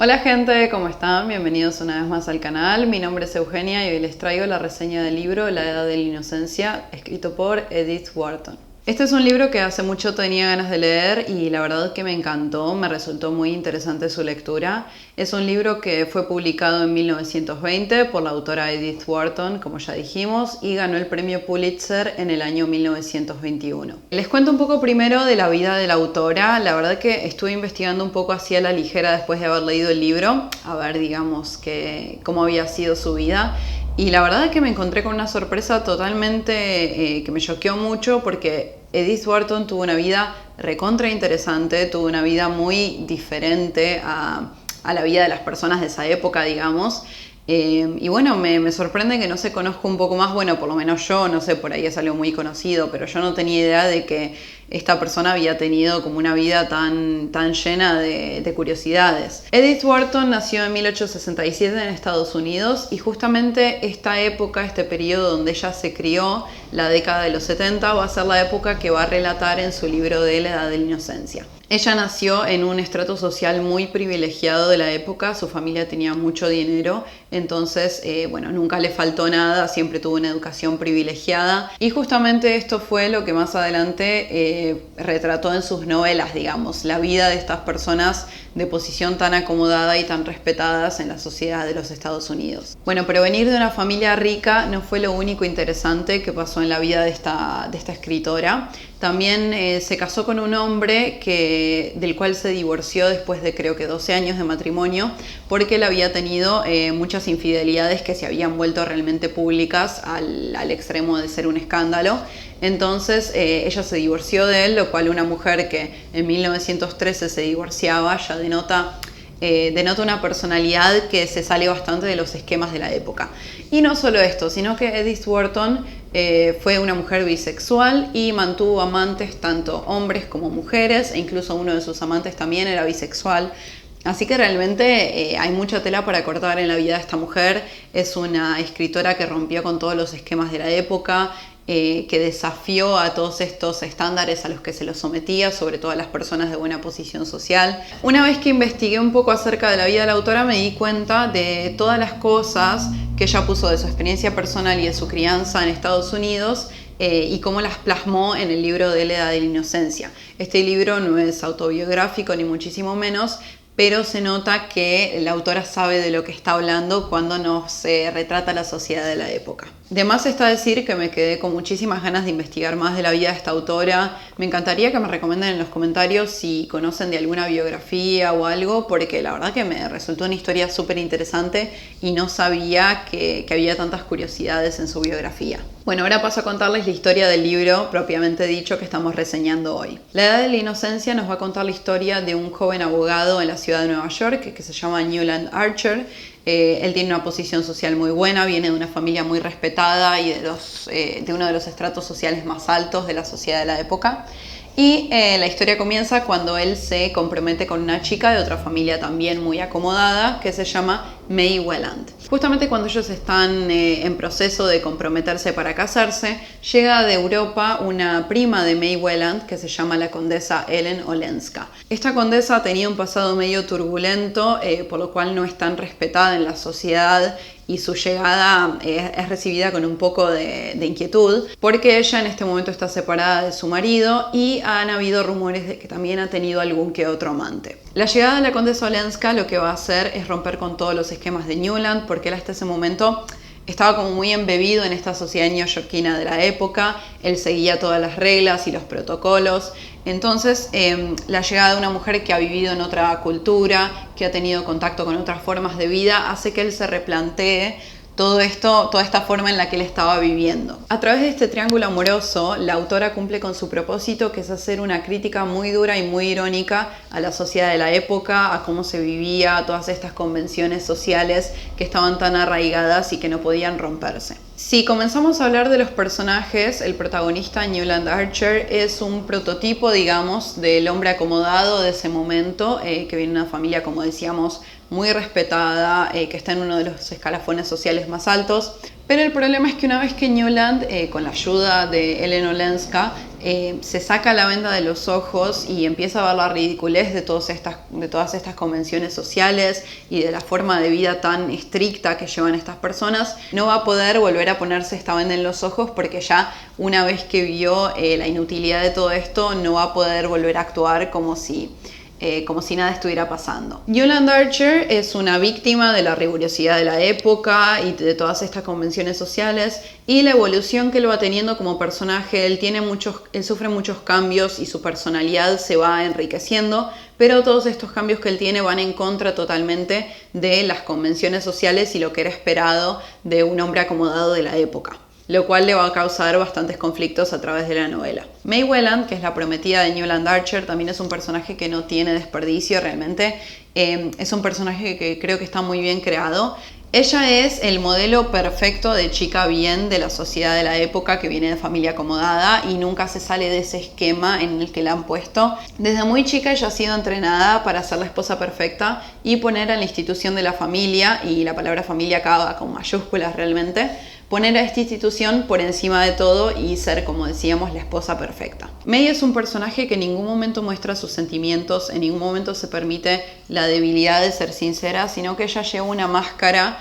Hola gente, ¿cómo están? Bienvenidos una vez más al canal. Mi nombre es Eugenia y hoy les traigo la reseña del libro La Edad de la Inocencia, escrito por Edith Wharton. Este es un libro que hace mucho tenía ganas de leer y la verdad que me encantó, me resultó muy interesante su lectura. Es un libro que fue publicado en 1920 por la autora Edith Wharton, como ya dijimos, y ganó el premio Pulitzer en el año 1921. Les cuento un poco primero de la vida de la autora. La verdad que estuve investigando un poco así a la ligera después de haber leído el libro, a ver, digamos, cómo había sido su vida. Y la verdad es que me encontré con una sorpresa totalmente que me choqueó mucho porque Edith Wharton tuvo una vida recontra interesante, tuvo una vida muy diferente a la vida de las personas de esa época, digamos. Y bueno, me sorprende que no se conozca un poco más, bueno, por lo menos yo, no sé, por ahí es algo muy conocido, pero yo no tenía idea de que esta persona había tenido como una vida tan llena de curiosidades. Edith Wharton nació en 1867 en Estados Unidos y justamente esta época, este periodo donde ella se crió, la década de los 70, va a ser la época que va a relatar en su libro de La Edad de la Inocencia. Ella nació en un estrato social muy privilegiado de la época, su familia tenía mucho dinero, entonces, bueno, nunca le faltó nada, siempre tuvo una educación privilegiada y justamente esto fue lo que más adelante retrató en sus novelas, digamos, la vida de estas personas de posición tan acomodada y tan respetadas en la sociedad de los Estados Unidos. Bueno, pero venir de una familia rica no fue lo único interesante que pasó en la vida de esta escritora. También se casó con un hombre del cual se divorció después de creo que 12 años de matrimonio porque él había tenido muchas infidelidades que se habían vuelto realmente públicas al extremo de ser un escándalo. Entonces ella se divorció de él, lo cual una mujer que en 1913 se divorciaba ya denota una personalidad que se sale bastante de los esquemas de la época. Y no solo esto, sino que Edith Wharton fue una mujer bisexual y mantuvo amantes tanto hombres como mujeres, e incluso uno de sus amantes también era bisexual. Así que realmente hay mucha tela para cortar en la vida de esta mujer. Es una escritora que rompió con todos los esquemas de la época, que desafió a todos estos estándares a los que se los sometía, sobre todo a las personas de buena posición social. Una vez que investigué un poco acerca de la vida de la autora, me di cuenta de todas las cosas que ella puso de su experiencia personal y de su crianza en Estados Unidos y cómo las plasmó en el libro de La Edad de la Inocencia. Este libro no es autobiográfico ni muchísimo menos, pero se nota que la autora sabe de lo que está hablando cuando nos retrata la sociedad de la época. De más está decir que me quedé con muchísimas ganas de investigar más de la vida de esta autora. Me encantaría que me recomienden en los comentarios si conocen de alguna biografía o algo, porque la verdad que me resultó una historia súper interesante y no sabía que había tantas curiosidades en su biografía. Bueno, ahora paso a contarles la historia del libro propiamente dicho que estamos reseñando hoy. La Edad de la Inocencia nos va a contar la historia de un joven abogado en la ciudad de Nueva York que se llama Newland Archer. Él tiene una posición social muy buena, viene de una familia muy respetada y de uno de los estratos sociales más altos de la sociedad de la época. Y la historia comienza cuando él se compromete con una chica de otra familia también muy acomodada que se llama May Welland. Justamente cuando ellos están en proceso de comprometerse para casarse, llega de Europa una prima de May Welland que se llama la condesa Ellen Olenska. Esta condesa tenía un pasado medio turbulento, por lo cual no es tan respetada en la sociedad y su llegada es recibida con un poco de inquietud porque ella en este momento está separada de su marido y han habido rumores de que también ha tenido algún que otro amante. La llegada de la condesa Olenska lo que va a hacer es romper con todos los esquemas de Newland porque él hasta ese momento estaba como muy embebido en esta sociedad neoyorquina de la época, él seguía todas las reglas y los protocolos. Entonces, la llegada de una mujer que ha vivido en otra cultura, que ha tenido contacto con otras formas de vida, hace que él se replantee todo esto, toda esta forma en la que él estaba viviendo. A través de este triángulo amoroso, la autora cumple con su propósito, que es hacer una crítica muy dura y muy irónica a la sociedad de la época, a cómo se vivía, a todas estas convenciones sociales que estaban tan arraigadas y que no podían romperse. Si comenzamos a hablar de los personajes, el protagonista Newland Archer es un prototipo, digamos, del hombre acomodado de ese momento, que viene de una familia, como decíamos, muy respetada, que está en uno de los escalafones sociales más altos, Pero el problema es que una vez que Newland, con la ayuda de Ellen Olenska, se saca la venda de los ojos y empieza a ver la ridiculez de todas estas convenciones sociales y de la forma de vida tan estricta que llevan estas personas, no va a poder volver a ponerse esta venda en los ojos porque ya una vez que vio la inutilidad de todo esto, no va a poder volver a actuar como si nada estuviera pasando. Newland Archer es una víctima de la rigurosidad de la época y de todas estas convenciones sociales y la evolución que él va teniendo como personaje. Él sufre muchos cambios y su personalidad se va enriqueciendo, pero todos estos cambios que él tiene van en contra totalmente de las convenciones sociales y lo que era esperado de un hombre acomodado de la época, lo cual le va a causar bastantes conflictos a través de la novela. May Welland, que es la prometida de Newland Archer, también es un personaje que no tiene desperdicio realmente. Es un personaje que creo que está muy bien creado. Ella es el modelo perfecto de chica bien de la sociedad de la época, que viene de familia acomodada y nunca se sale de ese esquema en el que la han puesto. Desde muy chica ella ha sido entrenada para ser la esposa perfecta y poner a la institución de la familia, y la palabra familia acaba con mayúsculas realmente, poner a esta institución por encima de todo y ser, como decíamos, la esposa perfecta. May es un personaje que en ningún momento muestra sus sentimientos, en ningún momento se permite la debilidad de ser sincera, sino que ella lleva una máscara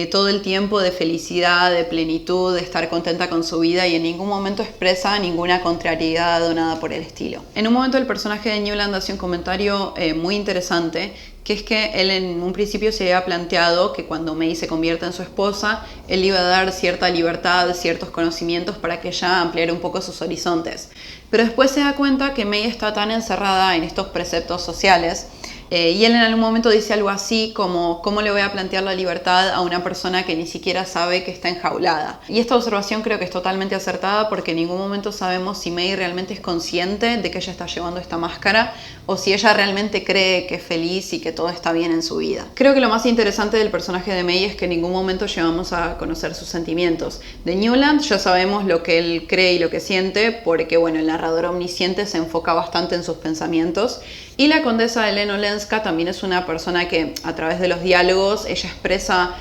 todo el tiempo de felicidad, de plenitud, de estar contenta con su vida, y en ningún momento expresa ninguna contrariedad o nada por el estilo. En un momento el personaje de Newland hace un comentario muy interesante, que es que él en un principio se había planteado que cuando May se convierta en su esposa, él iba a dar cierta libertad, ciertos conocimientos para que ella ampliara un poco sus horizontes. Pero después se da cuenta que May está tan encerrada en estos preceptos sociales, y él en algún momento dice algo así como: ¿cómo le voy a plantear la libertad a una persona que ni siquiera sabe que está enjaulada? Y esta observación creo que es totalmente acertada, porque en ningún momento sabemos si May realmente es consciente de que ella está llevando esta máscara o si ella realmente cree que es feliz y que todo está bien en su vida. Creo que lo más interesante del personaje de May es que en ningún momento llegamos a conocer sus sentimientos. De Newland ya sabemos lo que él cree y lo que siente, porque bueno, el narrador omnisciente se enfoca bastante en sus pensamientos. Y la condesa Ellen Olenska también es una persona que a través de los diálogos ella expresa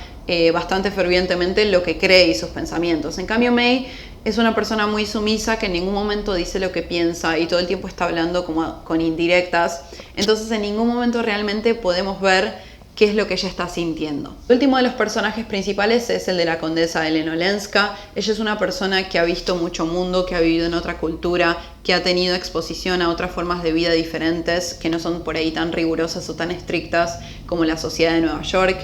bastante fervientemente lo que cree y sus pensamientos. En cambio, May es una persona muy sumisa que en ningún momento dice lo que piensa y todo el tiempo está hablando como con indirectas. Entonces en ningún momento realmente podemos ver qué es lo que ella está sintiendo. El último de los personajes principales es el de la condesa Ellen Olenska. Ella es una persona que ha visto mucho mundo, que ha vivido en otra cultura, que ha tenido exposición a otras formas de vida diferentes, que no son por ahí tan rigurosas o tan estrictas como la sociedad de Nueva York.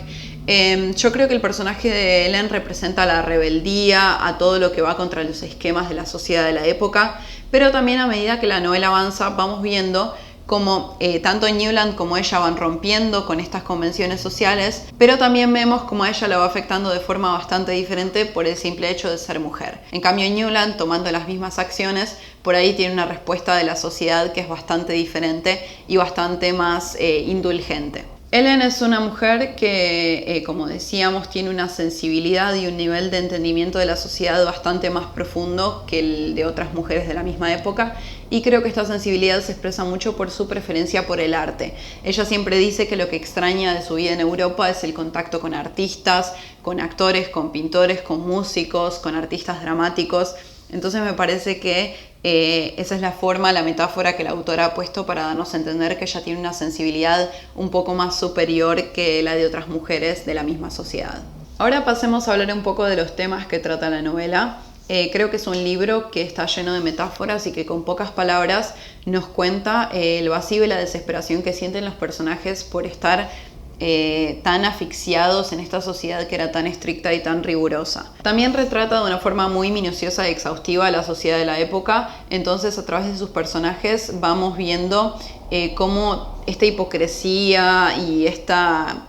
Yo creo que el personaje de Ellen representa la rebeldía a todo lo que va contra los esquemas de la sociedad de la época, pero también a medida que la novela avanza vamos viendo como tanto Newland como ella van rompiendo con estas convenciones sociales, pero también vemos como a ella la va afectando de forma bastante diferente por el simple hecho de ser mujer. En cambio, Newland, tomando las mismas acciones, por ahí tiene una respuesta de la sociedad que es bastante diferente y bastante más indulgente. Ellen es una mujer que, como decíamos, tiene una sensibilidad y un nivel de entendimiento de la sociedad bastante más profundo que el de otras mujeres de la misma época, y creo que esta sensibilidad se expresa mucho por su preferencia por el arte. Ella siempre dice que lo que extraña de su vida en Europa es el contacto con artistas, con actores, con pintores, con músicos, con artistas dramáticos. Entonces me parece que esa es la forma, la metáfora que la autora ha puesto para darnos a entender que ella tiene una sensibilidad un poco más superior que la de otras mujeres de la misma sociedad. Ahora pasemos a hablar un poco de los temas que trata la novela. Creo que es un libro que está lleno de metáforas y que con pocas palabras nos cuenta el vacío y la desesperación que sienten los personajes por estar tan asfixiados en esta sociedad que era tan estricta y tan rigurosa. También retrata de una forma muy minuciosa y exhaustiva la sociedad de la época, entonces a través de sus personajes vamos viendo cómo esta hipocresía y esta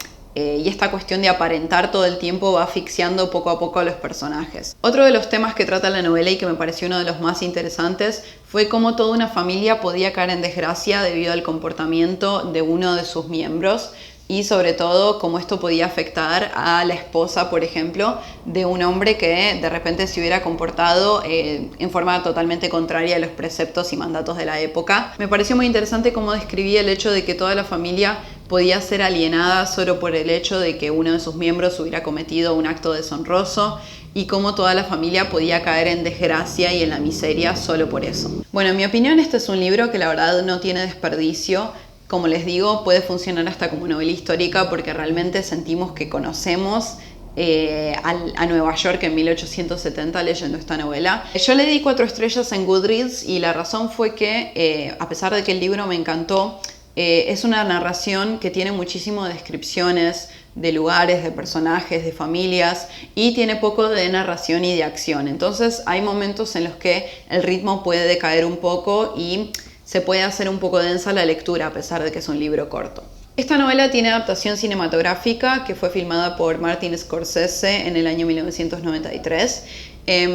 cuestión de aparentar todo el tiempo va asfixiando poco a poco a los personajes. Otro de los temas que trata la novela y que me pareció uno de los más interesantes fue cómo toda una familia podía caer en desgracia debido al comportamiento de uno de sus miembros. y sobre todo cómo esto podía afectar a la esposa, por ejemplo, de un hombre que de repente se hubiera comportado en forma totalmente contraria a los preceptos y mandatos de la época. Me pareció muy interesante cómo describía el hecho de que toda la familia podía ser alienada solo por el hecho de que uno de sus miembros hubiera cometido un acto deshonroso y cómo toda la familia podía caer en desgracia y en la miseria solo por eso. Bueno, en mi opinión este es un libro que la verdad no tiene desperdicio. Como les digo, puede funcionar hasta como novela histórica porque realmente sentimos que conocemos a Nueva York en 1870 leyendo esta novela. Yo le di 4 estrellas en Goodreads y la razón fue que, a pesar de que el libro me encantó, es una narración que tiene muchísimas descripciones de lugares, de personajes, de familias y tiene poco de narración y de acción. Entonces hay momentos en los que el ritmo puede decaer un poco y se puede hacer un poco densa la lectura a pesar de que es un libro corto. Esta novela tiene adaptación cinematográfica que fue filmada por Martin Scorsese en el año 1993.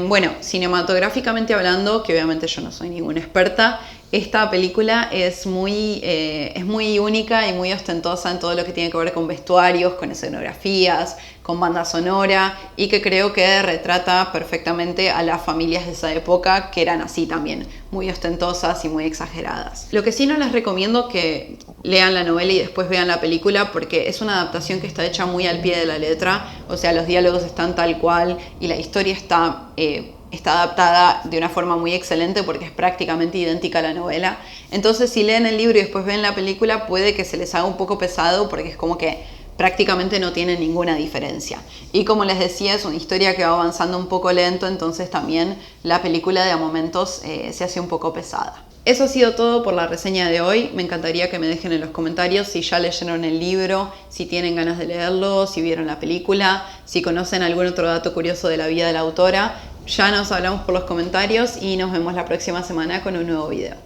Bueno, cinematográficamente hablando, que obviamente yo no soy ninguna experta, esta película es muy única y muy ostentosa en todo lo que tiene que ver con vestuarios, con escenografías, con banda sonora y que creo que retrata perfectamente a las familias de esa época que eran así también, muy ostentosas y muy exageradas. Lo que sí no les recomiendo que lean la novela y después vean la película porque es una adaptación que está hecha muy al pie de la letra, o sea, los diálogos están tal cual y la historia está adaptada de una forma muy excelente porque es prácticamente idéntica a la novela. Entonces si leen el libro y después ven la película puede que se les haga un poco pesado porque es como que prácticamente no tiene ninguna diferencia. Y como les decía, es una historia que va avanzando un poco lento, entonces también la película de a momentos se hace un poco pesada. Eso ha sido todo por la reseña de hoy. Me encantaría que me dejen en los comentarios si ya leyeron el libro, si tienen ganas de leerlo, si vieron la película, si conocen algún otro dato curioso de la vida de la autora. Ya nos hablamos por los comentarios y nos vemos la próxima semana con un nuevo video.